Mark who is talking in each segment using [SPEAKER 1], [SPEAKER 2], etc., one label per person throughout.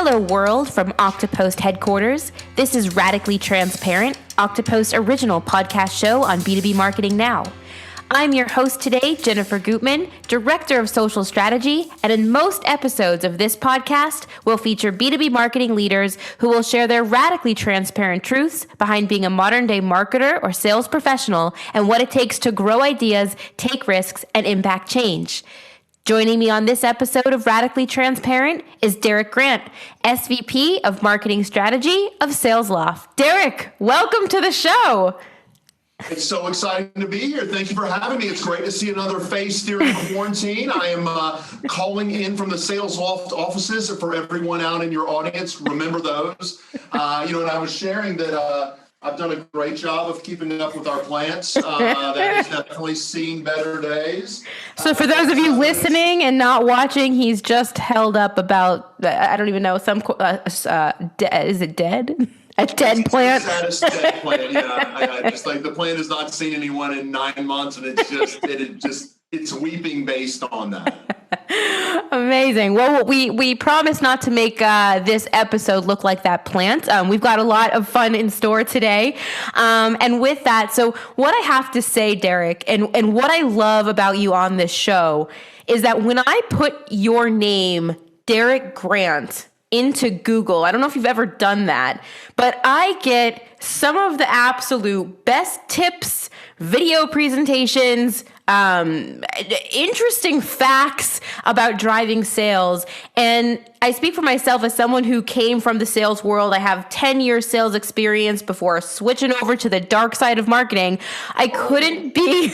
[SPEAKER 1] Hello world from Oktopost headquarters. This is Radically Transparent, Octopost's original podcast show on B2B marketing now. I'm your host today, Jennifer Gutman, Director of Social Strategy, and in most episodes of this podcast, we'll feature B2B marketing leaders who will share their radically transparent truths behind being a modern-day marketer or sales professional and what it takes to grow ideas, take risks, and impact change. Joining me on this episode of Radically Transparent is Derek Grant, SVP of Marketing Strategy of SalesLoft. Derek, welcome to the show.
[SPEAKER 2] It's so exciting to be here. Thank you for having me. It's great to see another face during quarantine. I am calling in from the SalesLoft offices for everyone out in your audience. Remember those. And I was sharing that I've done a great job of keeping up with our plants. That is definitely seeing better days.
[SPEAKER 1] So for those of you listening and not watching, he's just held up about, I don't even know, is it dead? A dead plant?
[SPEAKER 2] It's a dead plant, yeah. I just like the plant has not seen anyone in 9 months, and it's weeping based on that.
[SPEAKER 1] Amazing. Well, we promise not to make this episode look like that plant. We've got a lot of fun in store today. And with that, so what I have to say, Derek, and what I love about you on this show is that when I put your name, Derek Grant, into Google, I don't know if you've ever done that, but I get some of the absolute best tips, video presentations, interesting facts about driving sales. And I speak for myself as someone who came from the sales world. I have 10 years sales experience before switching over to the dark side of marketing. I couldn't be,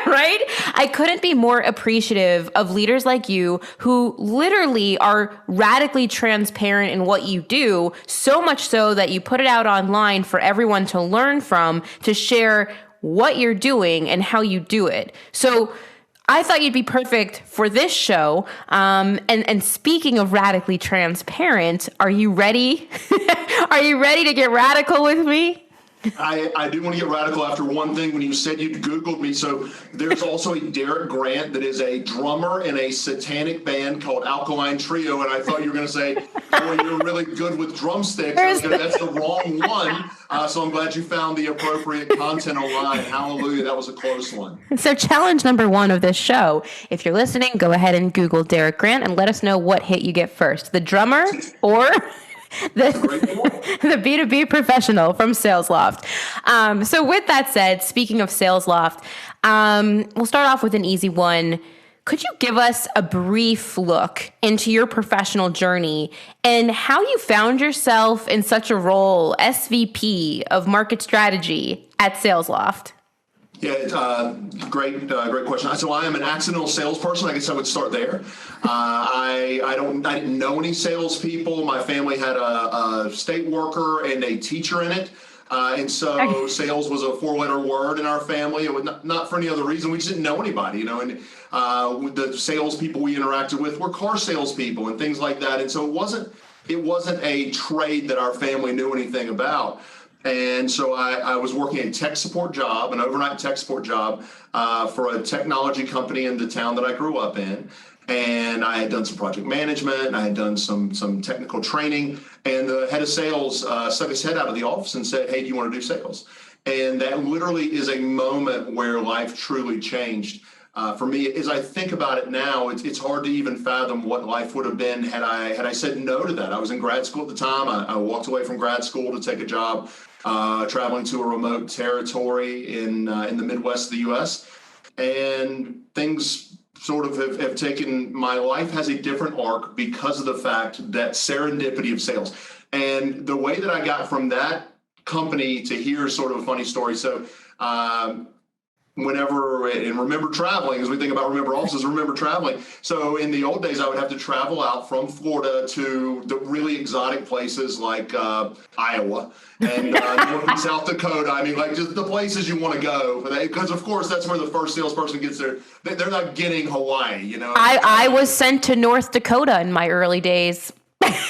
[SPEAKER 1] right? I couldn't be more appreciative of leaders like you who literally are radically transparent in what you do, so much so that you put it out online for everyone to learn from, to share what you're doing and how you do it. So I thought you'd be perfect for this show. And speaking of radically transparent, are you ready? Are you ready to get radical with me?
[SPEAKER 2] I do want to get radical after one thing when you said you'd Googled me. So there's also a Derek Grant that is a drummer in a satanic band called Alkaline Trio. And I thought you were going to say, boy, you're really good with drumsticks. That's the wrong one. So I'm glad you found the appropriate content online. Hallelujah. That was a close one.
[SPEAKER 1] So challenge number one of this show, if you're listening, go ahead and Google Derek Grant and let us know what hit you get first, the drummer or the B2B professional from SalesLoft. So with that said, speaking of SalesLoft, we'll start off with an easy one. Could you give us a brief look into your professional journey and how you found yourself in such a role, SVP of Market Strategy at SalesLoft?
[SPEAKER 2] Yeah, great question. So I am an accidental salesperson. I guess I would start there. I didn't know any salespeople. My family had a state worker and a teacher in it. And so sales was a 4-letter word in our family. It was not for any other reason. We just didn't know anybody, and the salespeople we interacted with were car salespeople and things like that. And so it wasn't a trade that our family knew anything about. And so I was working a tech support job, an overnight tech support job for a technology company in the town that I grew up in. And I had done some project management, and I had done some technical training. And the head of sales stuck his head out of the office and said, "Hey, do you want to do sales?" And that literally is a moment where life truly changed. For me, as I think about it now, it's hard to even fathom what life would have been had I said no to that. I was in grad school at the time. I walked away from grad school to take a job traveling to a remote territory in the Midwest of the U.S. And things sort of have taken, my life has a different arc because of the fact that serendipity of sales. And the way that I got from that company to here is sort of a funny story. So remember traveling, as we think about remember offices, remember traveling. So in the old days, I would have to travel out from Florida to the really exotic places like Iowa and North and South Dakota. I mean, like just the places you want to go. Because, of course, that's where the first salesperson gets there. They're not getting Hawaii,
[SPEAKER 1] I was sent to North Dakota in my early days.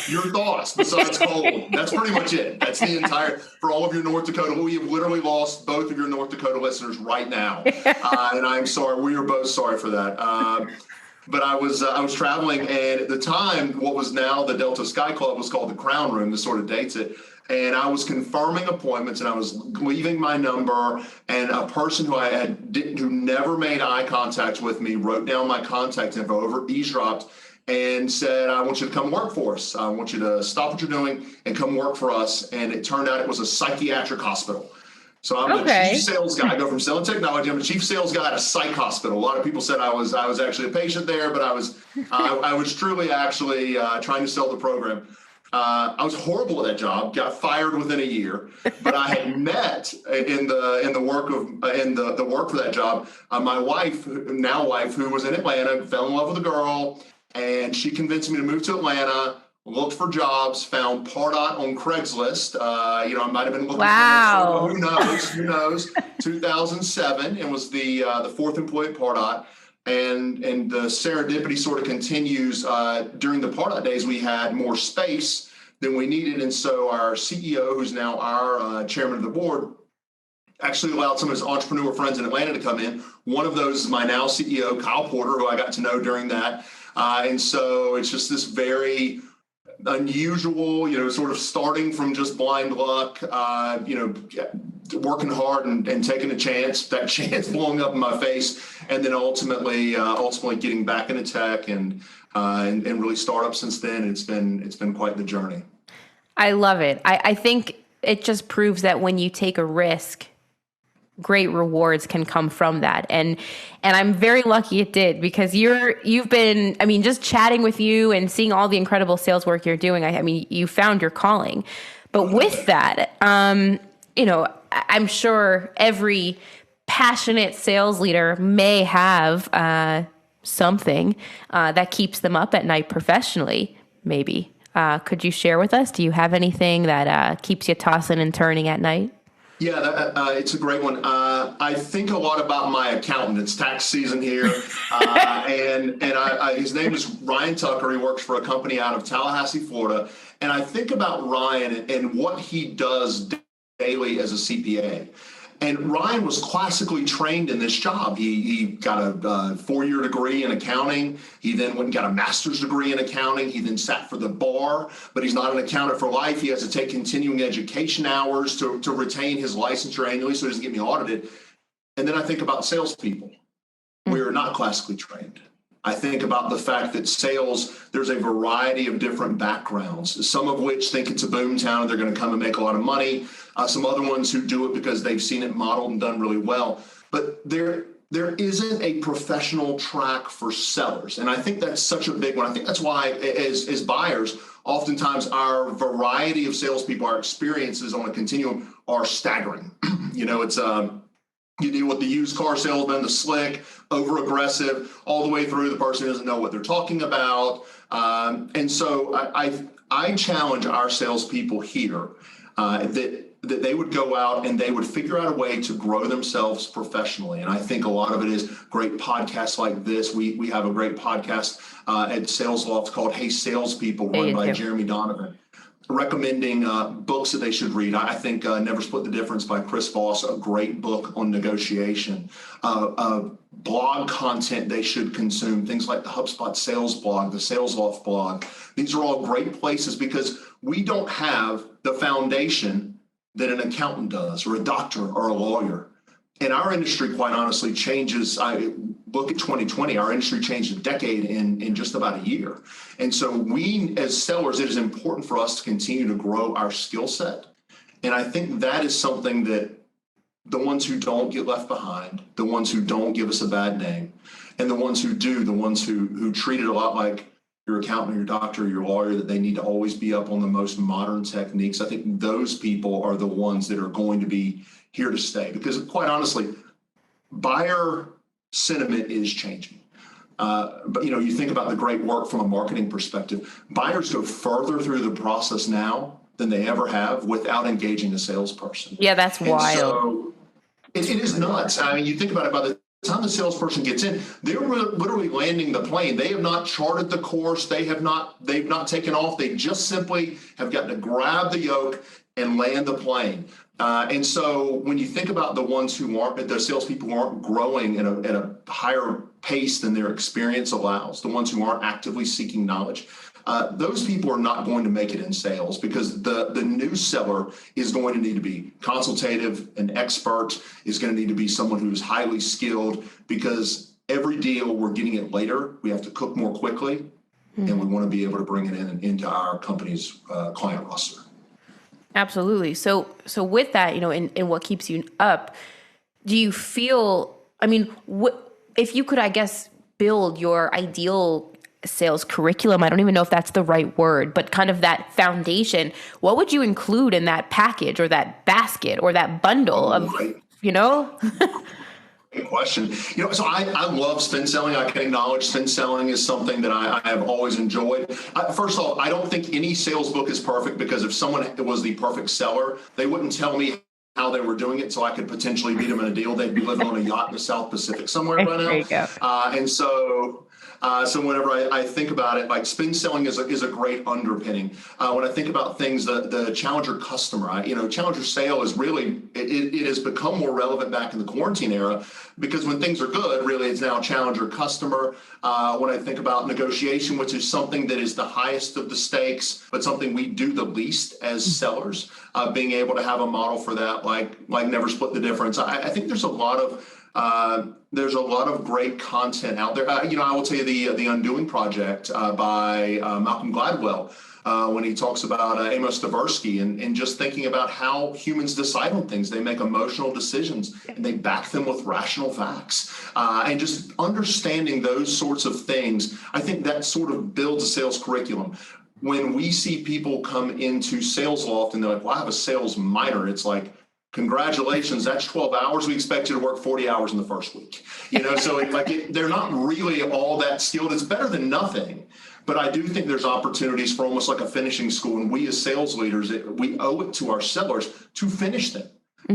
[SPEAKER 2] Your thoughts besides cold. That's pretty much it. That's the entire, for all of your North Dakota, we have literally lost both of your North Dakota listeners right now. And I'm sorry. We are both sorry for that. but I was traveling, and at the time, what was now the Delta Sky Club was called the Crown Room. This sort of dates it. And I was confirming appointments, and I was leaving my number, and a person who never made eye contact with me wrote down my contact info over eavesdropped and said, "I want you to come work for us. I want you to stop what you're doing and come work for us." And it turned out it was a psychiatric hospital. So I'm a chief sales guy. I go from selling technology. I'm a chief sales guy at a psych hospital. A lot of people said I was actually a patient there, but I was truly actually trying to sell the program. I was horrible at that job. Got fired within a year. But I had met in the work for that job my wife, who was in Atlanta, fell in love with a girl, and she convinced me to move to Atlanta. Looked for jobs, found Pardot on Craigslist. I might have been looking
[SPEAKER 1] Wow.
[SPEAKER 2] for who knows, 2007, and was the fourth employee at Pardot. And the serendipity sort of continues. During the Pardot days, we had more space than we needed. And so our CEO, who's now our chairman of the board, actually allowed some of his entrepreneur friends in Atlanta to come in. One of those is my now CEO, Kyle Porter, who I got to know during that. And so it's just this very unusual, sort of starting from just blind luck, working hard and taking a chance, that chance blowing up in my face, and then ultimately getting back into tech and really startup since then. It's been quite the journey.
[SPEAKER 1] I love it. I think it just proves that when you take a risk, great rewards can come from that. And I'm very lucky it did, because you've been, just chatting with you and seeing all the incredible sales work you're doing. You found your calling. But with that, I'm sure every passionate sales leader may have something that keeps them up at night professionally, maybe. Could you share with us? Do you have anything that keeps you tossing and turning at night?
[SPEAKER 2] Yeah, it's a great one. I think a lot about my accountant. It's tax season here, and his name is Ryan Tucker. He works for a company out of Tallahassee, Florida. And I think about Ryan and what he does daily as a CPA. And Ryan was classically trained in this job. He got a 4-year degree in accounting. He then went and got a master's degree in accounting. He then sat for the bar, but he's not an accountant for life. He has to take continuing education hours to retain his licensure annually so he doesn't get me audited. And then I think about salespeople. We're not classically trained. I think about the fact that sales, there's a variety of different backgrounds, some of which think it's a boom town and they're going to come and make a lot of money. Some other ones who do it because they've seen it modeled and done really well. But there isn't a professional track for sellers. And I think that's such a big one. I think that's why as buyers, oftentimes our variety of salespeople, our experiences on a continuum are staggering. It's you deal with the used car salesman, the slick, over-aggressive, all the way through the person who doesn't know what they're talking about. And so I challenge our salespeople here that they would go out and they would figure out a way to grow themselves professionally. And I think a lot of it is great podcasts like this. We have a great podcast at SalesLoft called Hey Salespeople, run by Jeremy Donovan, recommending books that they should read. I think Never Split the Difference by Chris Voss, a great book on negotiation. Blog content they should consume, things like the HubSpot sales blog, the SalesLoft blog. These are all great places because we don't have the foundation that an accountant does, or a doctor, or a lawyer. And our industry, quite honestly, changes. I look at 2020, our industry changed a decade in just about a year. And so we, as sellers, it is important for us to continue to grow our skill set. And I think that is something that the ones who don't get left behind, the ones who don't give us a bad name, and the ones who do, the ones who treat it a lot like your accountant, your doctor, your lawyer, that they need to always be up on the most modern techniques. I think those people are the ones that are going to be here to stay, because quite honestly, buyer sentiment is changing. But you think about the great work from a marketing perspective. Buyers go further through the process now than they ever have without engaging a salesperson.
[SPEAKER 1] Yeah, that's wild.
[SPEAKER 2] So it is nuts. You think about it, by the time the salesperson gets in, they're literally landing the plane. They have not charted the course. They've not taken off. They just simply have got to grab the yoke and land the plane. And so when you think about the salespeople who aren't growing at a higher pace than their experience allows, the ones who aren't actively seeking knowledge, those people are not going to make it in sales, because the new seller is going to need to be consultative, an expert, is going to need to be someone who is highly skilled, because every deal we're getting it later, we have to cook more quickly, and we want to be able to bring it into our company's client roster.
[SPEAKER 1] Absolutely. So with that, in what keeps you up, do you feel, if you could, I guess, build your ideal sales curriculum, I don't even know if that's the right word, but kind of that foundation, what would you include in that package or that basket or that bundle
[SPEAKER 2] Right. Good question. So I love spin selling. I can acknowledge spin selling is something that I have always enjoyed. First of all, I don't think any sales book is perfect, because if someone was the perfect seller, they wouldn't tell me how they were doing it, so I could potentially beat them in a deal. They'd be living on a yacht in the South Pacific somewhere right now.
[SPEAKER 1] There you go.
[SPEAKER 2] And so whenever I think about it, like spin selling is a great underpinning. When I think about things, the challenger customer, challenger sale is really, it has become more relevant back in the quarantine era, because when things are good, really it's now challenger customer. When I think about negotiation, which is something that is the highest of the stakes, but something we do the least as sellers, being able to have a model for that, like never split the difference. I think there's a lot of great content out there. I will tell you the Undoing Project by Malcolm Gladwell, when he talks about Amos Tversky and just thinking about how humans decide on things. They make emotional decisions and they back them with rational facts. And just understanding those sorts of things, I think that sort of builds a sales curriculum. When we see people come into SalesLoft and they're like, well, I have a sales minor, it's like, congratulations, that's 12 hours. We expect you to work 40 hours in the first week. So they're not really all that skilled. It's better than nothing. But I do think there's opportunities for almost like a finishing school. And we as sales leaders, we owe it to our sellers to finish them,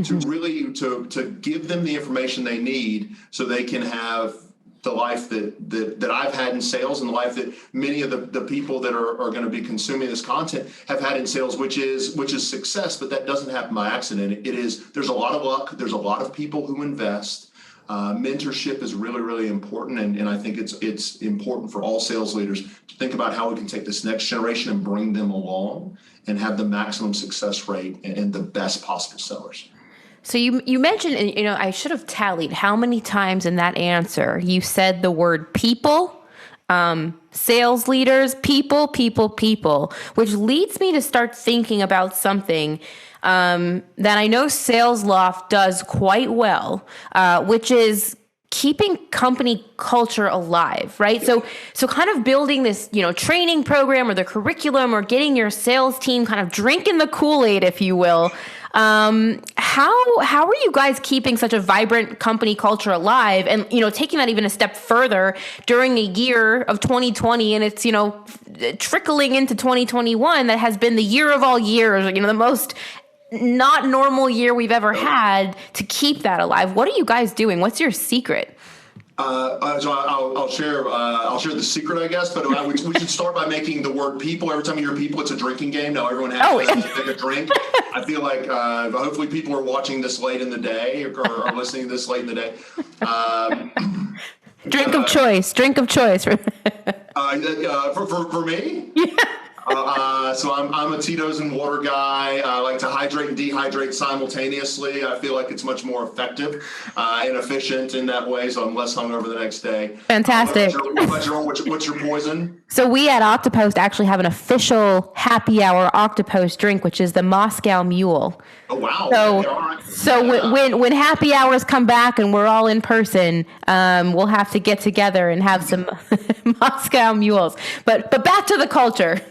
[SPEAKER 2] to really to give them the information they need so they can have the life that I've had in sales, and the life that many of the people that are going to be consuming this content have had in sales, which is success. But that doesn't happen by accident. There's a lot of luck. There's a lot of people who invest. Mentorship is really, really important. And I think it's important for all sales leaders to think about how we can take this next generation and bring them along and have the maximum success rate and the best possible sellers.
[SPEAKER 1] So you mentioned, and I should have tallied how many times in that answer you said the word people, sales leaders, people, which leads me to start thinking about something that I know SalesLoft does quite well, which is keeping company culture alive, right? So kind of building this, training program or the curriculum, or getting your sales team kind of drinking the Kool-Aid, if you will. How are you guys keeping such a vibrant company culture alive, and taking that even a step further during a year of 2020, and it's trickling into 2021 that has been the year of all years, the most not normal year we've ever had, to keep that alive? What are you guys doing? What's your secret?
[SPEAKER 2] So I'll share the secret, I guess, but we should start by making the word people. Every time you hear people, it's a drinking game. Now everyone has to take a drink. I feel like hopefully people are watching this late in the day, or are listening to this late in the day.
[SPEAKER 1] Drink of choice.
[SPEAKER 2] For me? Yeah. So I'm a Tito's and water guy. I like to hydrate and dehydrate simultaneously. I feel like it's much more effective and efficient in that way, so I'm less hungover the next day.
[SPEAKER 1] Fantastic.
[SPEAKER 2] What's your poison?
[SPEAKER 1] So we at Octopost actually have an official happy hour Octopus drink, which is the Moscow Mule.
[SPEAKER 2] Oh, wow.
[SPEAKER 1] So,
[SPEAKER 2] okay, all right.
[SPEAKER 1] So when happy hours come back and we're all in person, we'll have to get together and have some Moscow Mules. But back to the culture.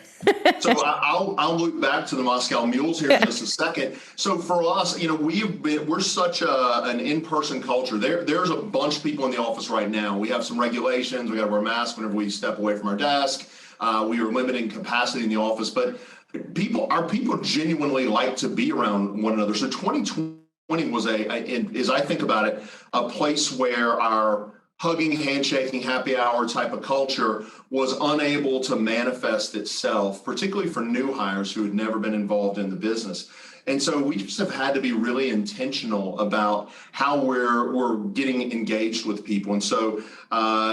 [SPEAKER 2] So I'll loop back to the Moscow Mules here in just a second. So for us, we're such an in-person culture. There's a bunch of people in the office right now. We have some regulations. We got to wear masks whenever we step away from our desk. We are limiting capacity in the office, but our people genuinely like to be around one another. So 2020 was as I think about it, a place where our hugging, handshaking, happy hour type of culture was unable to manifest itself, particularly for new hires who had never been involved in the business. And so we just have had to be really intentional about how we're getting engaged with people. And so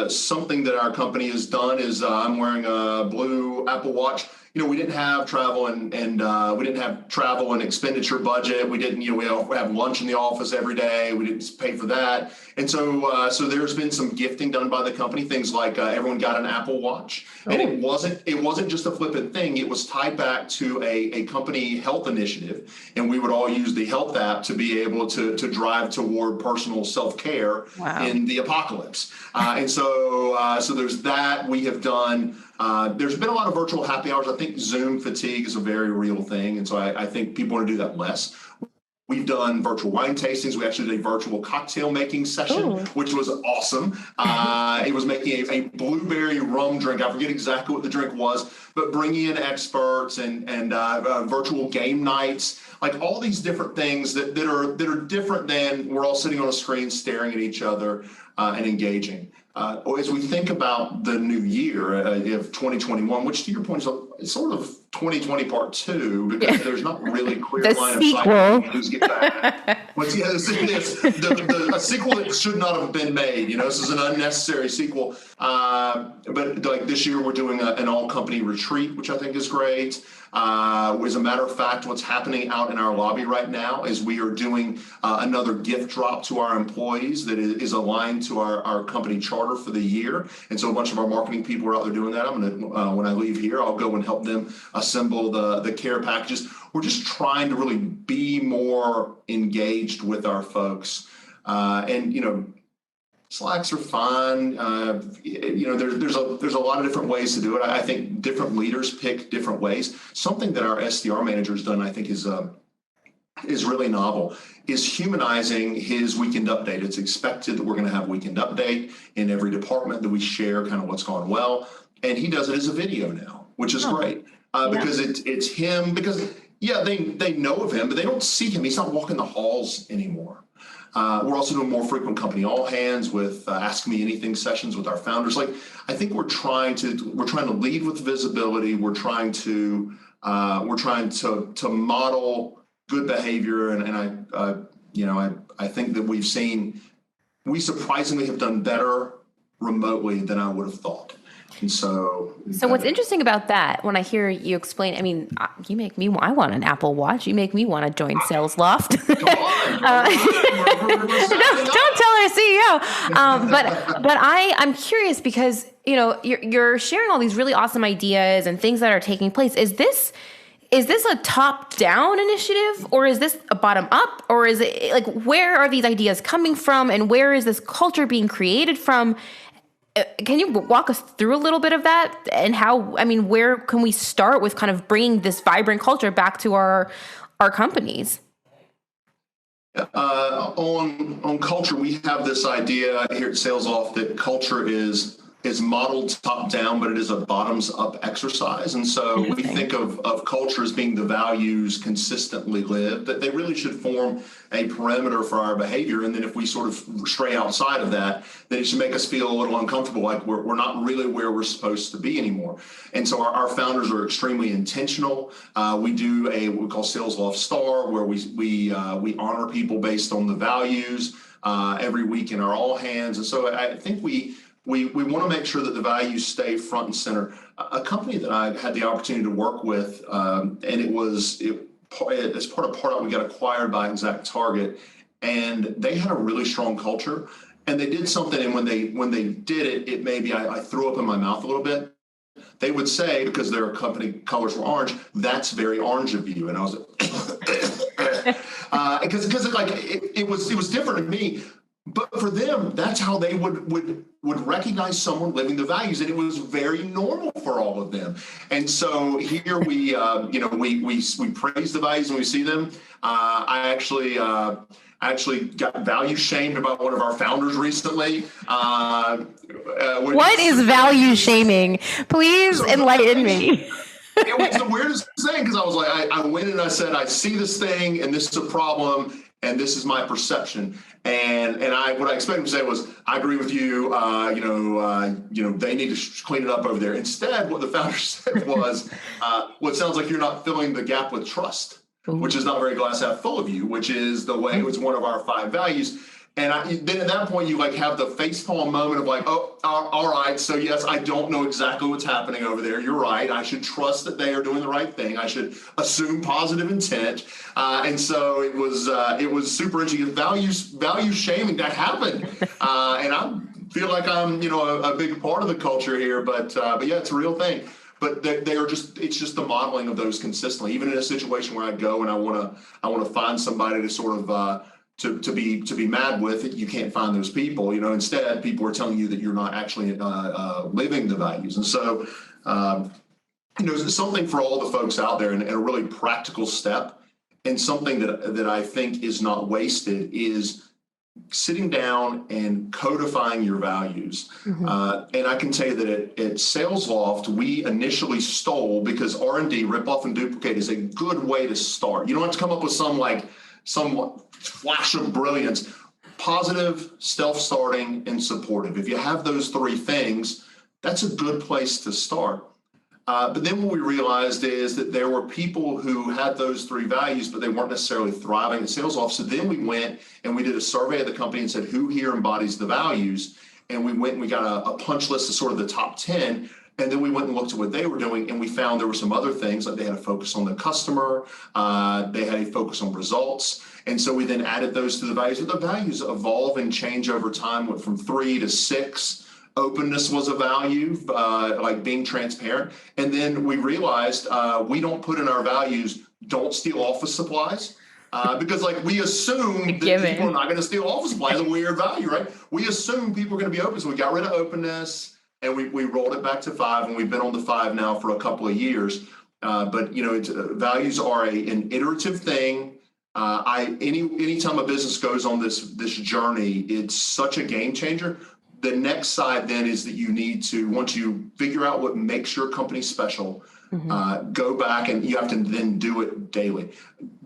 [SPEAKER 2] something that our company has done is I'm wearing a blue Apple Watch. We didn't have travel and we didn't have travel and expenditure budget. We didn't, we have lunch in the office every day. We didn't pay for that. And so there's been some gifting done by the company, things like everyone got an Apple Watch. And it wasn't just a flippant thing. It was tied back to a company health initiative. And we would all use the health app to be able to drive toward personal self-care in the apocalypse. And so there's that. We have done, there's been a lot of virtual happy hours. I think Zoom fatigue is a very real thing. And so I think people want to do that less. We've done virtual wine tastings. We actually did a virtual cocktail making session, which was awesome. It was making a blueberry rum drink. I forget exactly what the drink was, but bringing in experts and virtual game nights, like all these different things that are different than we're all sitting on a screen staring at each other and engaging. As we think about the new year of 2021, which to your point is sort of 2020 part 2, because there's not really clear line of sight who's get back. But yeah, a sequel that should not have been made. This is an unnecessary sequel. But like this year, we're doing an all-company retreat, which I think is great. As a matter of fact, what's happening out in our lobby right now is we are doing another gift drop to our employees that is aligned to our company charter for the year. And so a bunch of our marketing people are out there doing that. I'm going to, when I leave here, I'll go and help them assemble the care packages. We're just trying to really be more engaged with our folks. Slacks are fine. There's a lot of different ways to do it. I think different leaders pick different ways. Something that our SDR manager has done, I think, is really novel, is humanizing his weekend update. It's expected that we're going to have a weekend update in every department, that we share kind of what's gone well. And he does it as a video now, which is great because it's him. Because, they know of him, but they don't see him. He's not walking the halls anymore. We're also doing more frequent company all hands with Ask Me Anything sessions with our founders. Like, I think we're trying to lead with visibility. We're trying to model good behavior. And I think that we surprisingly have done better remotely than I would have thought. And so
[SPEAKER 1] what's interesting about that, when I hear you explain, you make me, I want an Apple Watch. You make me want to join SalesLoft. Don't tell our CEO. But I'm curious because, you're sharing all these really awesome ideas and things that are taking place. Is this a top-down initiative, or is this a bottom-up, or is it like, where are these ideas coming from, and where is this culture being created from? Can you walk us through a little bit of that, and how, where can we start with kind of bringing this vibrant culture back to our companies?
[SPEAKER 2] On culture, we have this idea here at SalesLoft that culture is modeled top down, but it is a bottoms up exercise. And so we think of culture as being the values consistently lived, that they really should form a perimeter for our behavior. And then if we sort of stray outside of that, then it should make us feel a little uncomfortable, like we're not really where we're supposed to be anymore. And so our founders are extremely intentional. We do what we call SalesLoft Star, where we honor people based on the values every week in our all hands. And so I think we want to make sure that the values stay front and center. A company that I had the opportunity to work with, and as part of Part, we got acquired by Exact Target, and they had a really strong culture. And they did something, and when they did it maybe I threw up in my mouth a little bit. They would say, because their company colors were orange, "That's very orange of you," and I was like, because it was different to me. But for them, that's how they would recognize someone living the values, and it was very normal for all of them. And so here we praise the values and we see them. I actually got value shamed about one of our founders recently.
[SPEAKER 1] What is value shaming? Please enlighten me.
[SPEAKER 2] It was the weirdest thing, because I was like, I went and I said, I see this thing, and this is a problem, and this is my perception. And what I expected him to say was, I agree with you. They need to clean it up over there. Instead, what the founder said was, well, it sounds like you're not filling the gap with trust. which is not very glass half full of you, which is the way it was one of our 5 values. And then at that point, you like have the facepalm moment of like, oh, all right. So yes, I don't know exactly what's happening over there. You're right. I should trust that they are doing the right thing. I should assume positive intent. And so it was super interesting. Value shaming that happened, and I feel like I'm a big part of the culture here. But yeah, it's a real thing. But they are it's just the modeling of those consistently. Even in a situation where I go and I want to find somebody to sort of to be mad with, you can't find those people. Instead, people are telling you that you're not actually living the values. And so, something for all the folks out there, and a really practical step, and something that I think is not wasted, is sitting down and codifying your values. And I can tell you that at SalesLoft, we initially stole, because R&D, rip off and duplicate, is a good way to start. You don't have to come up with some flash of brilliance. Positive, self-starting, and supportive. If you have those 3 things, that's a good place to start. But then what we realized is that there were people who had those 3 values, but they weren't necessarily thriving at SalesLoft. So then we went and we did a survey of the company and said, who here embodies the values? And we went and we got a punch list of sort of the top 10. And then we went and looked at what they were doing, and we found there were some other things, like they had a focus on the customer, they had a focus on results. And so we then added those to the values. But the values evolve and change over time, went from 3 to 6. Openness was a value, like being transparent. And then we realized we don't put in our values, don't steal office supplies. Because like we assume that people are not going to steal office supplies, a weird value, right? We assume people are going to be open. So we got rid of openness. And we rolled it back to 5, and we've been on the 5 now for a couple of years. But values are an iterative thing. Anytime a business goes on this journey, it's such a game changer. The next side then is that you need to, once you figure out what makes your company special, go back and you have to then do it daily.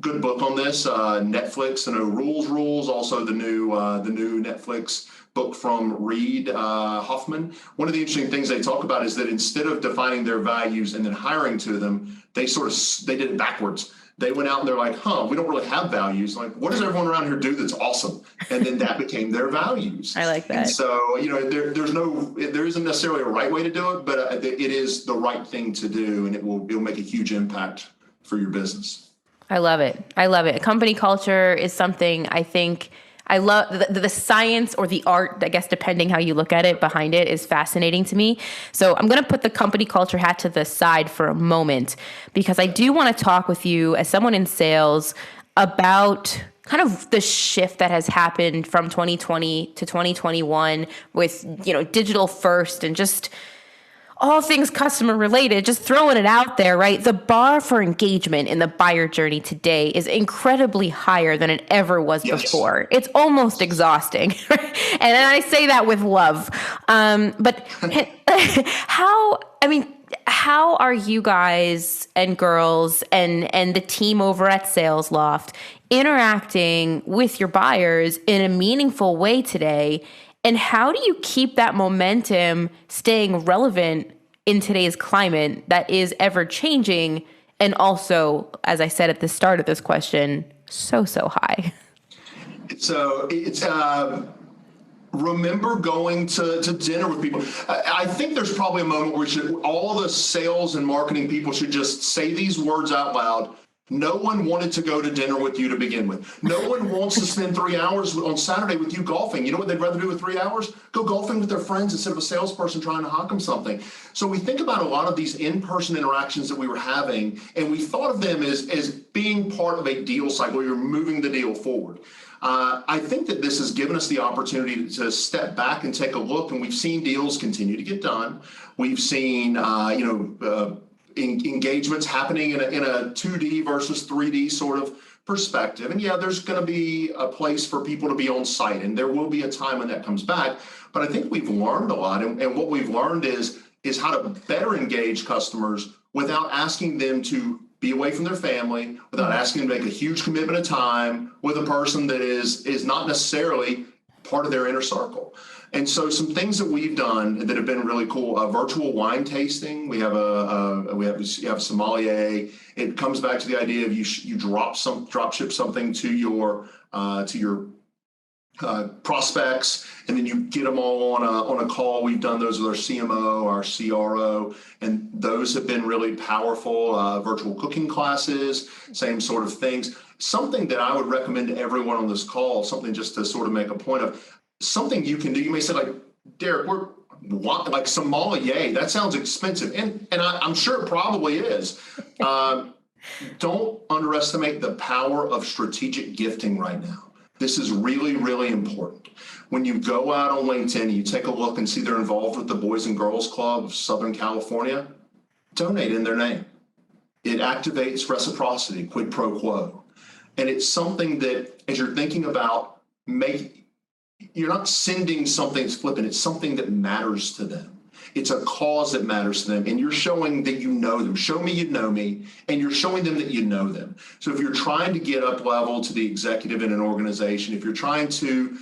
[SPEAKER 2] Good book on this, Netflix, Rules. Also the new Netflix book from Reid Hoffman. One of the interesting things they talk about is that instead of defining their values and then hiring to them, they did it backwards. They went out and they're like, we don't really have values. Like, what does everyone around here do that's awesome? And then that became their values.
[SPEAKER 1] I like that.
[SPEAKER 2] And so, there isn't necessarily a right way to do it, but it is the right thing to do, and it'll make a huge impact for your business.
[SPEAKER 1] I love it. Company culture is something I think I love. The science or the art, I guess, depending how you look at it, behind it is fascinating to me. So I'm going to put the company culture hat to the side for a moment, because I do want to talk with you as someone in sales about kind of the shift that has happened from 2020 to 2021 with, digital first and just all things customer related, just throwing it out there, right? The bar for engagement in the buyer journey today is incredibly higher than it ever was before. It's almost exhausting. And I say that with love. But how are you guys and girls and the team over at SalesLoft interacting with your buyers in a meaningful way today? And how do you keep that momentum staying relevant in today's climate that is ever changing? And also, as I said at the start of this question, so high.
[SPEAKER 2] So it's remember going to dinner with people. I think there's probably a moment where all the sales and marketing people should just say these words out loud. No one wanted to go to dinner with you to begin with. No one wants to spend 3 hours on Saturday with you golfing. You know what they'd rather do with 3 hours? Go golfing with their friends instead of a salesperson trying to hawk them something. So we think about a lot of these in-person interactions that we were having, and we thought of them as being part of a deal cycle. You're moving the deal forward. I think that this has given us the opportunity to step back and take a look, and we've seen deals continue to get done. We've seen, engagements happening in a 2D versus 3D sort of perspective. And there's going to be a place for people to be on site, and there will be a time when that comes back. But I think we've learned a lot, and what we've learned is how to better engage customers without asking them to be away from their family, without asking them to make a huge commitment of time with a person that is not necessarily part of their inner circle. And so some things that we've done that have been really cool, virtual wine tasting. We have you have a sommelier. It comes back to the idea of you drop ship something to your prospects, and then you get them all on a call. We've done those with our CMO, our CRO, and those have been really powerful. Virtual cooking classes, same sort of things. Something that I would recommend to everyone on this call, something just to sort of make a point of, something you can do. You may say, like, Derek, like sommelier, that sounds expensive, and I'm sure it probably is. Don't underestimate the power of strategic gifting right now. This is really, really important. When you go out on LinkedIn and you take a look and see they're involved with the Boys and Girls Club of Southern California, donate in their name. It activates reciprocity, quid pro quo. And it's something that, as you're thinking about, you're not sending something that's flippant. It's something that matters to them. It's a cause that matters to them, and you're showing that you know them. Show me you know me, and you're showing them that you know them. So if you're trying to get up level to the executive in an organization, if you're trying to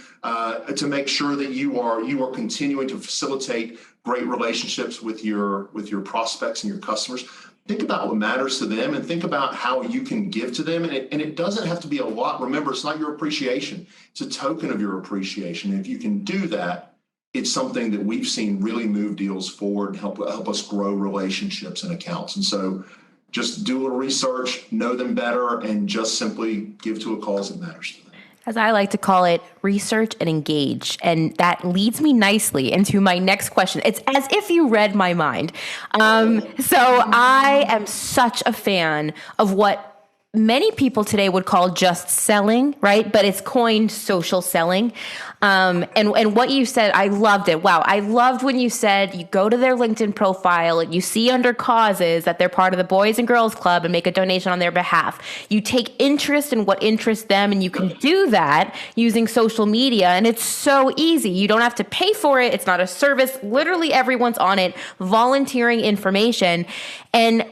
[SPEAKER 2] make sure that you are continuing to facilitate great relationships with your prospects and your customers, think about what matters to them and think about how you can give to them. And it doesn't have to be a lot. Remember, it's not your appreciation. It's a token of your appreciation. And if you can do that, it's something that we've seen really move deals forward and help us grow relationships and accounts. And so just do a little research, know them better, and just simply give to a cause that matters to them.
[SPEAKER 1] As I like to call it, research and engage. And that leads me nicely into my next question. It's as if you read my mind. So I am such a fan of what many people today would call just selling, right? But it's coined social selling. And what you said, I loved it. Wow. I loved when you said you go to their LinkedIn profile and you see under causes that they're part of the Boys and Girls Club and make a donation on their behalf. You take interest in what interests them, and you can do that using social media. And it's so easy. You don't have to pay for it. It's not a service. Literally everyone's on it, volunteering information. And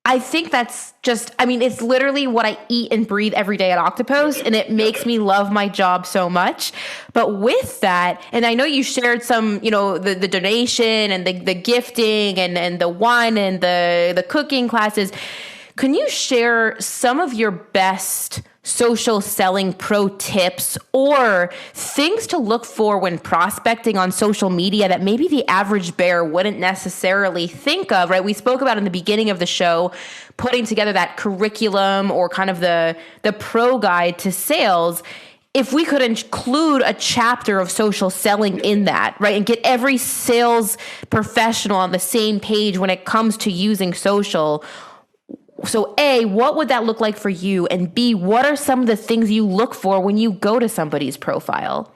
[SPEAKER 1] I think that's just, it's literally what I eat and breathe every day at Octopost, and it makes me love my job so much. But with that, and I know you shared some, the donation and the gifting and the wine and the cooking classes. Can you share some of your best social selling pro tips or things to look for when prospecting on social media that maybe the average bear wouldn't necessarily think of, right? We spoke about in the beginning of the show, putting together that curriculum or kind of the pro guide to sales. If we could include a chapter of social selling in that, right? And get every sales professional on the same page when it comes to using social. So A, what would that look like for you? And B, what are some of the things you look for when you go to somebody's profile?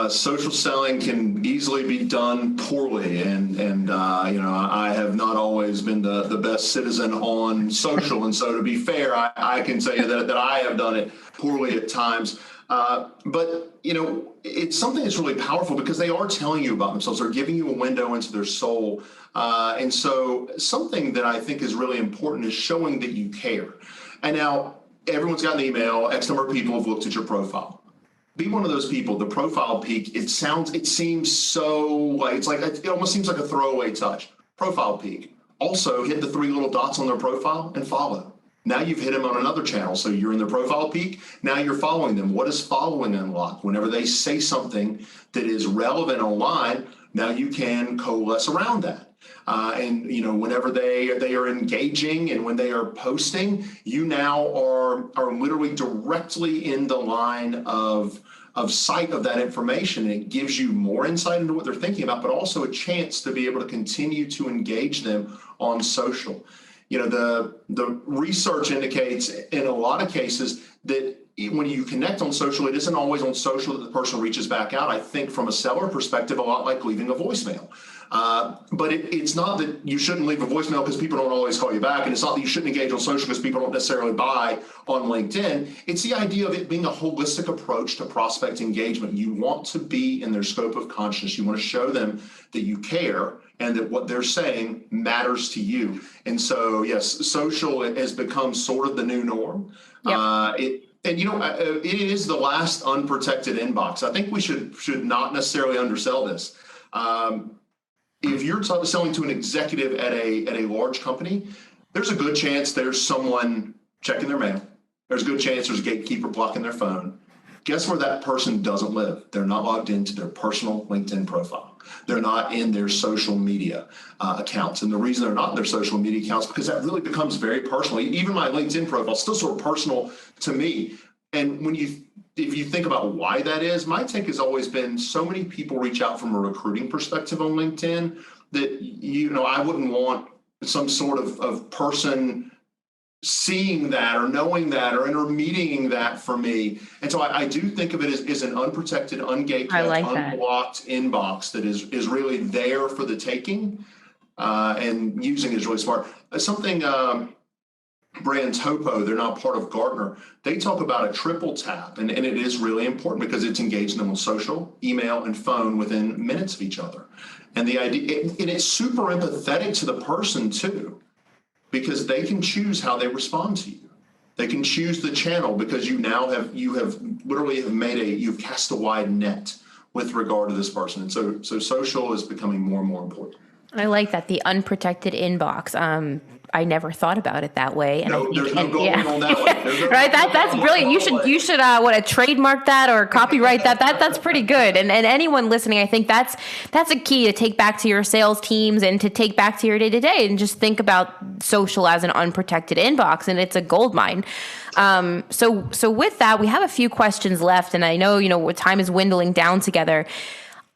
[SPEAKER 2] Social selling can easily be done poorly, and I have not always been the best citizen on social, and so to be fair, I can say that I have done it poorly at times. But it's something that's really powerful because they are telling you about themselves. They're giving you a window into their soul. And so something that I think is really important is showing that you care. And now everyone's got an email. X number of people have looked at your profile. Be one of those people. The profile peak, it seems so like, it almost seems like a throwaway touch. Profile peak. Also hit the 3 little dots on their profile and follow. Now you've hit them on another channel. So you're in their profile peak. Now you're following them. What does following unlock? Whenever they say something that is relevant online, now you can coalesce around that. And whenever they are engaging and when they are posting, you now are literally directly in the line of sight of that information. And it gives you more insight into what they're thinking about, but also a chance to be able to continue to engage them on social. The research indicates in a lot of cases that when you connect on social, it isn't always on social that the person reaches back out. I think from a seller perspective, a lot like leaving a voicemail. But it's not that you shouldn't leave a voicemail because people don't always call you back. And it's not that you shouldn't engage on social because people don't necessarily buy on LinkedIn. It's the idea of it being a holistic approach to prospect engagement. You want to be in their scope of consciousness. You want to show them that you care and that what they're saying matters to you. And so, yes, social has become sort of the new norm.
[SPEAKER 1] Yep.
[SPEAKER 2] And it is the last unprotected inbox. I think we should not necessarily undersell this. If you're selling to an executive at a large company, there's a good chance there's someone checking their mail. There's a good chance there's a gatekeeper blocking their phone. Guess where that person doesn't live? They're not logged into their personal LinkedIn profile. They're not in their social media accounts. And the reason they're not in their social media accounts, because that really becomes very personal. Even my LinkedIn profile is still sort of personal to me. And if you think about why that is, my take has always been so many people reach out from a recruiting perspective on LinkedIn that, I wouldn't want some sort of person seeing that or knowing that or intermediating that for me. And so I do think of it as an unprotected, ungatekept, unblocked inbox that is really there for the taking, and using it is really smart. Something brand Topo, they're now part of Gartner. They talk about a triple tap, and it is really important because it's engaging them on social, email, and phone within minutes of each other. And the idea, and it's super empathetic to the person too, because they can choose how they respond to you. They can choose the channel because you have literally you've cast a wide net with regard to this person. And so social is becoming more and more important.
[SPEAKER 1] I like that, the unprotected inbox. I never thought about it that way. And
[SPEAKER 2] there's no going on that way.
[SPEAKER 1] Right, that's brilliant. You should trademark that or copyright that. That's pretty good. And anyone listening, I think that's a key to take back to your sales teams and to take back to your day to day, and just think about social as an unprotected inbox, and it's a gold mine. So with that, we have a few questions left, and I know time is dwindling down together.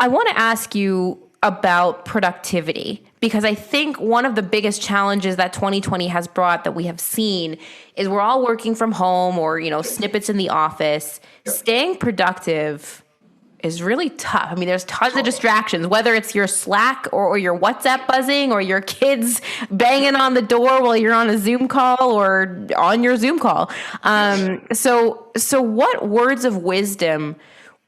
[SPEAKER 1] I want to ask you about productivity, because I think one of the biggest challenges that 2020 has brought that we have seen is we're all working from home or, snippets in the office. Staying productive is really tough. I mean, there's tons of distractions, whether it's your Slack or your WhatsApp buzzing or your kids banging on the door while you're on a Zoom call or on your Zoom call. So what words of wisdom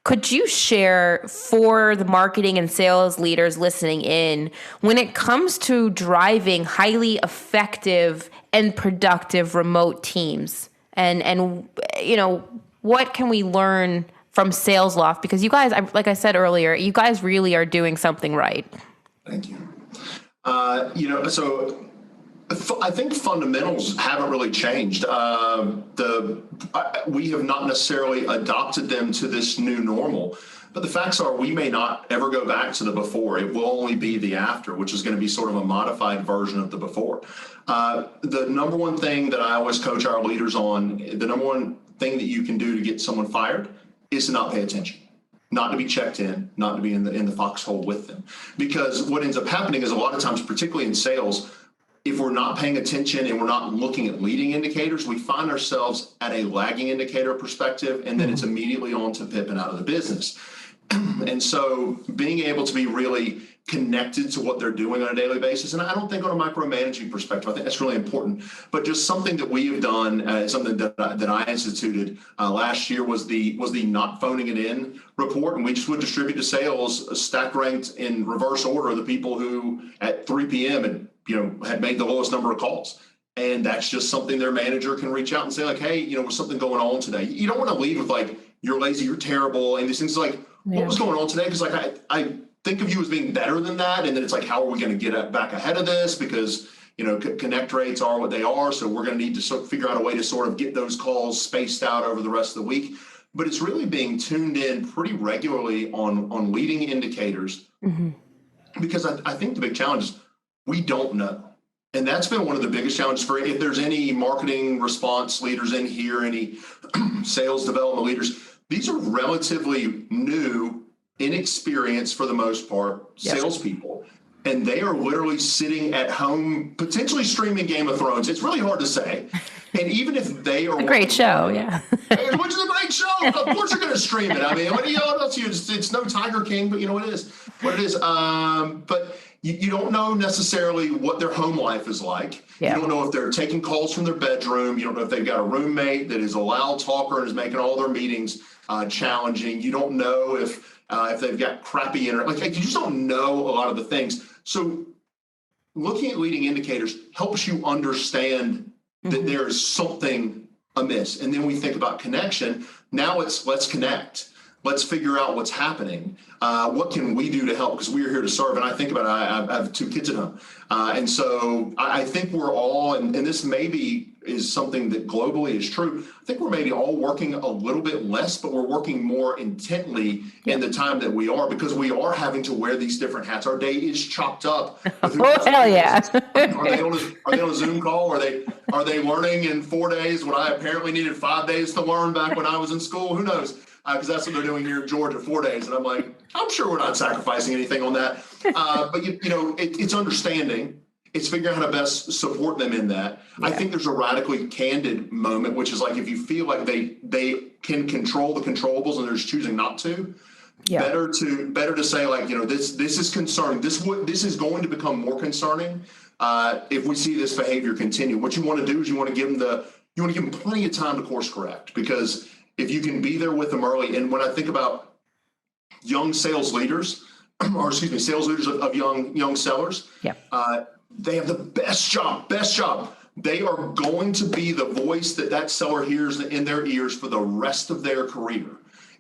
[SPEAKER 1] could you share for the marketing and sales leaders listening in when it comes to driving highly effective and productive remote teams? And what can we learn from SalesLoft? Because you guys, like I said earlier, you guys really are doing something right.
[SPEAKER 2] Thank you. So I think fundamentals haven't really changed. We have not necessarily adopted them to this new normal, but the facts are we may not ever go back to the before. It will only be the after, which is going to be sort of a modified version of the before. The number one thing that I always coach our leaders on, the number one thing that you can do to get someone fired is to not pay attention. Not to be checked in, not to be in the foxhole with them. Because what ends up happening is a lot of times, particularly in sales, if we're not paying attention and we're not looking at leading indicators, we find ourselves at a lagging indicator perspective, and then it's immediately on to pip and out of the business. And so being able to be really connected to what they're doing on a daily basis, and I don't think on a micromanaging perspective, I think that's really important, but just something that we have done, something that I instituted last year was the not phoning it in report, and we just would distribute to sales stack ranked in reverse order the people who at 3 p.m. had made the lowest number of calls. And that's just something their manager can reach out and say, like, hey, was something going on today? You don't want to lead with like, you're lazy, you're terrible, and these things like, what was going on today? Because like I think of you as being better than that, and then it's like, how are we going to get back ahead of this? Because connect rates are what they are, so we're going to need to figure out a way to sort of get those calls spaced out over the rest of the week. But it's really being tuned in pretty regularly on leading indicators, because I think the big challenge is we don't know. And that's been one of the biggest challenges for, if there's any marketing response leaders in here, any sales development leaders, these are relatively new, inexperienced for the most part, salespeople. And they are literally sitting at home, potentially streaming Game of Thrones. It's really hard to say. And even if they are
[SPEAKER 1] a great show,
[SPEAKER 2] which is a great show, of course you're going to stream it. I mean, what else? It's no Tiger King, but it is what it is. But you don't know necessarily what their home life is like. Yeah. You don't know if they're taking calls from their bedroom. You don't know if they've got a roommate that is a loud talker and is making all their meetings challenging. You don't know if they've got crappy internet. Like you just don't know a lot of the things. So looking at leading indicators helps you understand that there is something amiss. And then we think about connection. Now it's let's connect. Let's figure out what's happening. What can we do to help? Because we are here to serve. And I think about it, I have 2 kids at home. And so I think we're all, and this maybe is something that globally is true. I think we're maybe all working a little bit less, but we're working more intently in the time that we are, because we are having to wear these different hats. Our day is chopped up.
[SPEAKER 1] Oh, hell yeah.
[SPEAKER 2] Are they on a Zoom call? Are they learning in 4 days when I apparently needed 5 days to learn back when I was in school? Who knows? Because that's what they're doing here in Georgia, 4 days. And I'm like, I'm sure we're not sacrificing anything on that. But it's understanding. It's figuring out how to best support them in that. Yeah. I think there's a radically candid moment, which is like if you feel like they can control the controllables and they're just choosing not to. Yeah. Better to say, like, this is concerning. This is going to become more concerning if we see this behavior continue. What you want to do is you want to give them plenty of time to course correct, because if you can be there with them early. And when I think about young sales leaders, sales leaders of young sellers, yeah. They have the best job. They are going to be the voice that seller hears in their ears for the rest of their career.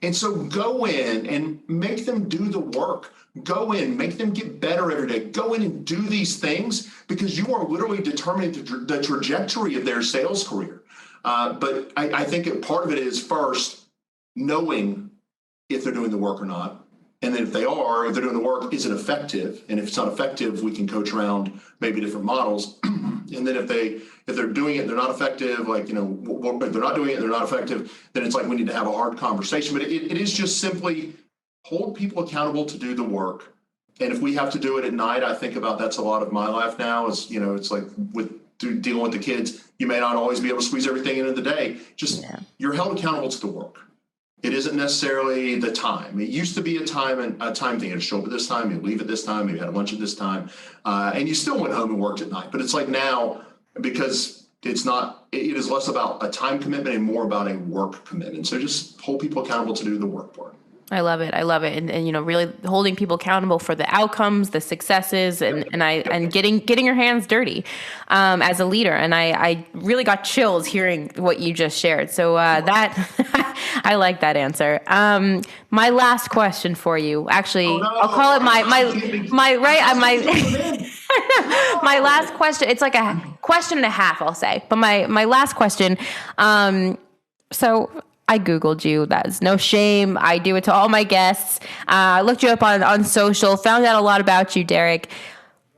[SPEAKER 2] And so go in and make them do the work. Go in, make them get better every day. Go in and do these things, because you are literally determining the trajectory of their sales career. But I think part of it is first knowing if they're doing the work or not. And then if they're doing the work, is it effective? And if it's not effective, we can coach around maybe different models. And then if they're doing it, they're not effective, if they're not doing it, they're not effective, then it's like we need to have a hard conversation. But it is just simply hold people accountable to do the work. And if we have to do it at night, I think about that's a lot of my life now is, it's like dealing with the kids, you may not always be able to squeeze everything into the day. You're held accountable to the work. It isn't necessarily the time. It used to be a time thing. It'd show up at this time, you leave at this time, maybe had lunch at this time, and you still went home and worked at night. But it's like now, because it is less about a time commitment and more about a work commitment. So just hold people accountable to do the work part.
[SPEAKER 1] I love it. And really holding people accountable for the outcomes, the successes, and getting your hands dirty as a leader. And I really got chills hearing what you just shared. So that I like that answer. My last question for you, actually, I'll call it my last question. It's like a question and a half, I'll say. But my last question. So I Googled you. That's no shame. I do it to all my guests. I looked you up on social, found out a lot about you, Derek.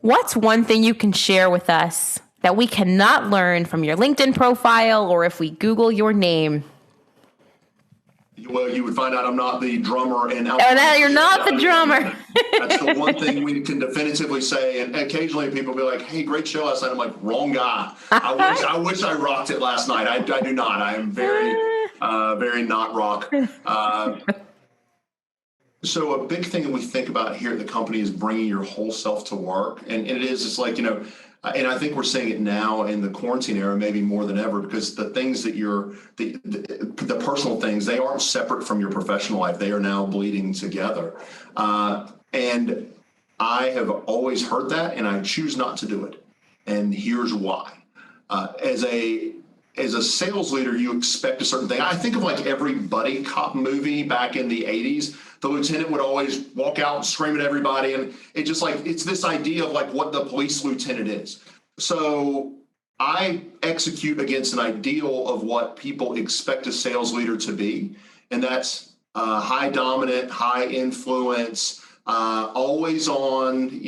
[SPEAKER 1] What's one thing you can share with us that we cannot learn from your LinkedIn profile, or if we Google your name?
[SPEAKER 2] Well, you would find out I'm not the drummer in
[SPEAKER 1] you're not the drummer.
[SPEAKER 2] That's the one thing we can definitively say. And occasionally people be like, hey, great show last night. I'm like, wrong guy. I wish I rocked it last night. I do not. I am very, very not rock. So a big thing that we think about here at the company is bringing your whole self to work. And it's like, and I think we're seeing it now in the quarantine era, maybe more than ever, because the things that the personal things, they aren't separate from your professional life. They are now bleeding together. And I have always heard that, and I choose not to do it. And here's why. As a sales leader, you expect a certain thing. I think of like every buddy cop movie back in the 80s. The lieutenant would always walk out and scream at everybody. And it just like, it's this idea of like what the police lieutenant is. So I execute against an ideal of what people expect a sales leader to be. And that's high dominant, high influence, always on,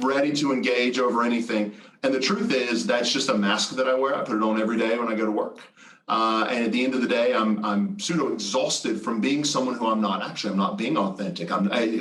[SPEAKER 2] ready to engage over anything. And the truth is that's just a mask that I wear. I put it on every day when I go to work. And at the end of the day, I'm pseudo exhausted from being someone who I'm not. Actually, I'm not being authentic,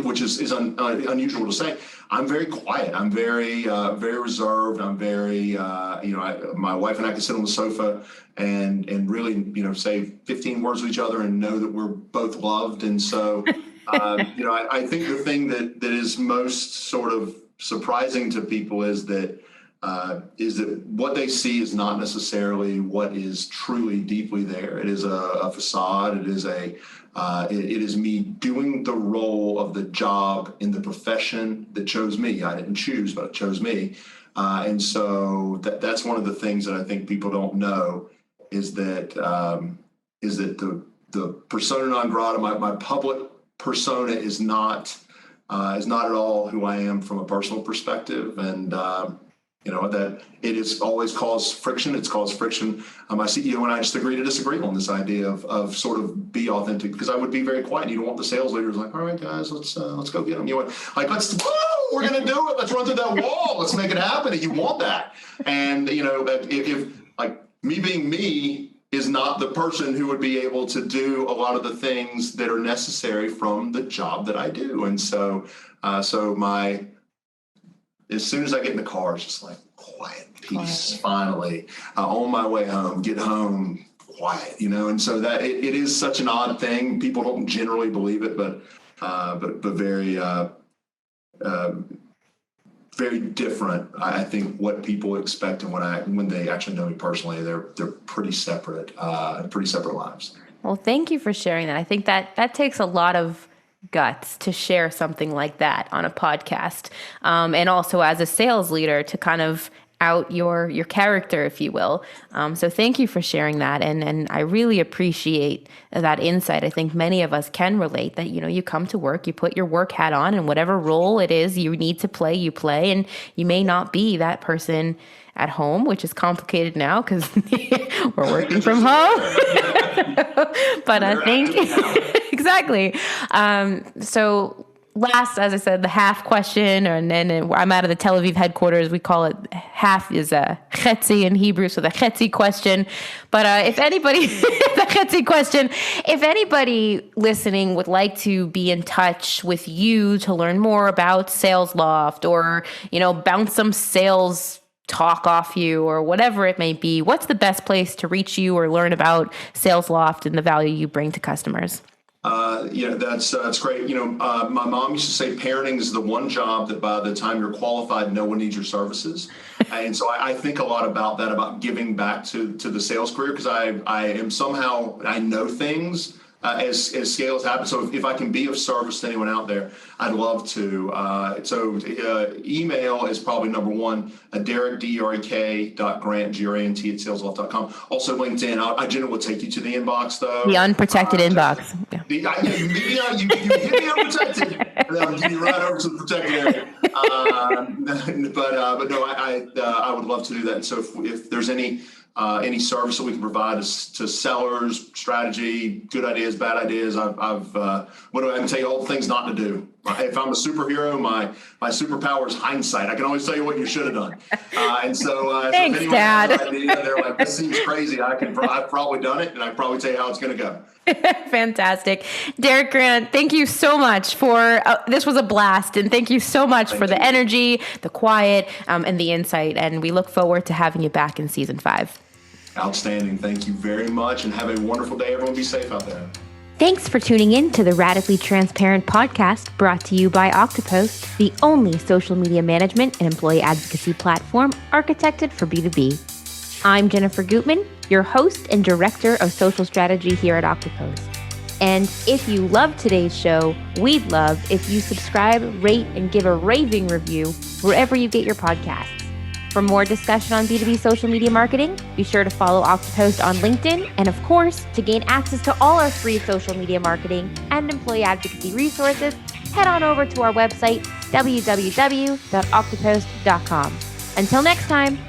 [SPEAKER 2] which is unusual to say. I'm very quiet. I'm very, very reserved. I'm very, my wife and I can sit on the sofa and really, say 15 words with each other and know that we're both loved. And so, I think the thing that is most sort of surprising to people is that what they see is not necessarily what is truly deeply there. It is a facade. It is me doing the role of the job in the profession that chose me. I didn't choose, but it chose me. And so that's one of the things that I think people don't know. is that the persona non grata, my public persona is not at all who I am from a personal perspective, and that it is always caused friction. It's caused friction. My CEO and I just agree to disagree on this idea of sort of be authentic, because I would be very quiet. You don't want the sales leaders like, all right, guys, let's go get them. You want like, we're going to do it. Let's run through that wall. Let's make it happen. And you want that. And if like me being me is not the person who would be able to do a lot of the things that are necessary from the job that I do. And so as soon as I get in the car, it's just like quiet, peace, finally, on my way home, get home, quiet, and so that it is such an odd thing. People don't generally believe it, but very, very different. I think what people expect and when they actually know me personally, they're pretty separate lives.
[SPEAKER 1] Well, thank you for sharing that. I think that takes a lot of guts to share something like that on a podcast, and also as a sales leader to kind of out your character, if you will. So thank you for sharing that, and I really appreciate that insight. I think many of us can relate that you come to work, you put your work hat on, and whatever role it is you need to play, you play, and you may not be that person at home, which is complicated now because we're working from home. But I think exactly. So last, as I said, the half question, and then I'm out of the Tel Aviv headquarters. We call it half is a chetzi in Hebrew, so the chetzi question. But if anybody, the chetzi question, if anybody listening would like to be in touch with you to learn more about SalesLoft, or bounce some sales talk off you, or whatever it may be, what's the best place to reach you or learn about SalesLoft and the value you bring to customers?
[SPEAKER 2] That's great. My mom used to say parenting is the one job that by the time you're qualified, no one needs your services. And so I think a lot about that, about giving back to the sales career, because I am somehow, I know things as scales happen. So if I can be of service to anyone out there, I'd love to. Email is probably number one, Derek, Derek.Grant, Grant at SalesLoft.com. Also LinkedIn. I generally will take you to the inbox, though.
[SPEAKER 1] The unprotected inbox.
[SPEAKER 2] You hit me unprotected, and then I'll give you right over to the protected area. But no, I would love to do that. And so if there's any service that we can provide to sellers, strategy, good ideas, bad ideas. I can tell you all the things not to do. If I'm a superhero, my superpower is hindsight. I can always tell you what you should have done.
[SPEAKER 1] Thanks,
[SPEAKER 2] if anyone
[SPEAKER 1] Dad.
[SPEAKER 2] has an idea, they're like, this seems crazy. I've probably done it, and I can probably tell you how it's going to go.
[SPEAKER 1] Fantastic. Derek Grant, thank you so much for, this was a blast, and thank you so much for the energy, the quiet, and the insight, and we look forward to having you back in season 5.
[SPEAKER 2] Outstanding. Thank you very much, and have a wonderful day. Everyone be safe out there.
[SPEAKER 1] Thanks for tuning in to the Radically Transparent podcast, brought to you by Octopost, the only social media management and employee advocacy platform architected for B2B. I'm Jennifer Gutman, your host and director of social strategy here at Octopost. And if you love today's show, we'd love if you subscribe, rate, and give a raving review wherever you get your podcasts. For more discussion on B2B social media marketing, be sure to follow Octopost on LinkedIn. And of course, to gain access to all our free social media marketing and employee advocacy resources, head on over to our website, www.octopost.com. Until next time.